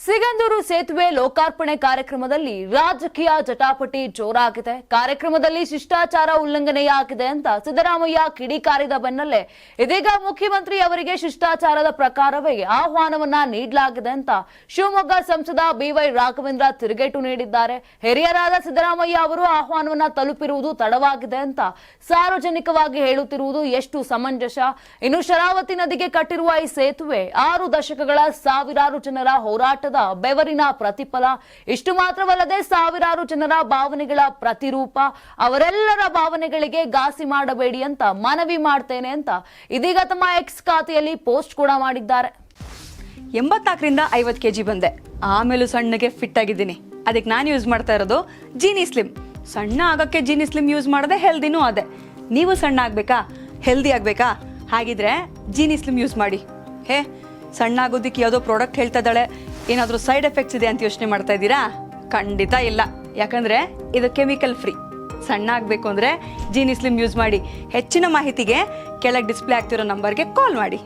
ಸಿಗಂದೂರು ಸೇತುವೆ ಲೋಕಾರ್ಪಣೆ ಕಾರ್ಯಕ್ರಮದಲ್ಲಿ ರಾಜಕೀಯ ಜಟಾಪಟಿ ಜೋರಾಗಿದೆ. ಕಾರ್ಯಕ್ರಮದಲ್ಲಿ ಶಿಷ್ಟಾಚಾರ ಉಲ್ಲಂಘನೆಯಾಗಿದೆ ಅಂತ ಸಿದ್ದರಾಮಯ್ಯ ಕಿಡಿಕಾರಿದ ಬೆನ್ನಲ್ಲೇ ಇದೀಗ ಮುಖ್ಯಮಂತ್ರಿ ಅವರಿಗೆ ಶಿಷ್ಟಾಚಾರದ ಪ್ರಕಾರವೇ ಆಹ್ವಾನವನ್ನ ನೀಡಲಾಗಿದೆ ಅಂತ ಶಿವಮೊಗ್ಗ ಸಂಸದ ಬಿವೈ ರಾಘವೇಂದ್ರ ತಿರುಗೇಟು ನೀಡಿದ್ದಾರೆ. ಹಿರಿಯರಾದ ಸಿದ್ದರಾಮಯ್ಯ ಅವರು ಆಹ್ವಾನವನ್ನ ತಲುಪಿರುವುದು ತಡವಾಗಿದೆ ಅಂತ ಸಾರ್ವಜನಿಕವಾಗಿ ಹೇಳುತ್ತಿರುವುದು ಎಷ್ಟು ಸಮಂಜಸ? ಇನ್ನು ಶರಾವತಿ ನದಿಗೆ ಕಟ್ಟಿರುವ ಈ ಸೇತುವೆ 6 ದಶಕಗಳ ಸಾವಿರಾರು ಜನರ ಹೋರಾಟ ಬೆವರಿನ ಪ್ರತಿಫಲ. ಇಷ್ಟು ಮಾತ್ರವಲ್ಲದೆ ಸಾವಿರಾರು ಜನರ ಭಾವನೆಗಳ ಪ್ರತಿರೂಪ. ಅವರೆಲ್ಲರ ಭಾವನೆಗಳಿಗೆ ಘಾಸಿ ಮಾಡಬೇಡಿ ಅಂತ ಮನವಿ ಮಾಡ್ತೇನೆ ಅಂತ ಇದೀಗ ತಮ್ಮ ಎಕ್ಸ್ ಖಾತೆಯಲ್ಲಿ ಪೋಸ್ಟ್ ಕೂಡ ಮಾಡಿದ್ದಾರೆ. 84ರಿಂದ 50 kg ಬಂದೆ, ಆಮೇಲೂ ಸಣ್ಣಗೆ ಫಿಟ್ ಆಗಿದ್ದೀನಿ. ಅದಕ್ಕೆ ನಾನು ಯೂಸ್ ಮಾಡ್ತಾ ಇರೋದು ಜೀನಿ ಸ್ಲಿಮ್. ಸಣ್ಣ ಆಗಕ್ಕೆ ಜೀನಿ ಸ್ಲಿಮ್ ಯೂಸ್ ಮಾಡದೆ ಹೆಲ್ದಿನೂ ಅದೇ. ನೀವು ಸಣ್ಣ ಆಗ್ಬೇಕಾ, ಹೆಲ್ದಿ ಆಗ್ಬೇಕಾ? ಹಾಗಿದ್ರೆ ಜೀನಿ ಸ್ಲಿಮ್ ಯೂಸ್ ಮಾಡಿ. ಸಣ್ಣ ಆಗೋದಕ್ಕೆ ಯಾವುದೋ ಪ್ರಾಡಕ್ಟ್ ಹೇಳ್ತಾ ಇದ್ದಾಳೆ, ಏನಾದರೂ ಸೈಡ್ ಎಫೆಕ್ಟ್ಸ್ ಇದೆ ಅಂತ ಯೋಚನೆ ಮಾಡ್ತಾ ಇದ್ದೀರಾ? ಖಂಡಿತ ಇಲ್ಲ, ಯಾಕಂದ್ರೆ ಇದು ಕೆಮಿಕಲ್ ಫ್ರೀ. ಸಣ್ಣ ಆಗಬೇಕು ಅಂದರೆ ಜೀನಿ ಸ್ಲಿಮ್ ಯೂಸ್ ಮಾಡಿ. ಹೆಚ್ಚಿನ ಮಾಹಿತಿಗೆ ಕೆಳಗೆ ಡಿಸ್ಪ್ಲೇ ಆಗ್ತಿರೋ ನಂಬರ್ಗೆ ಕಾಲ್ ಮಾಡಿ.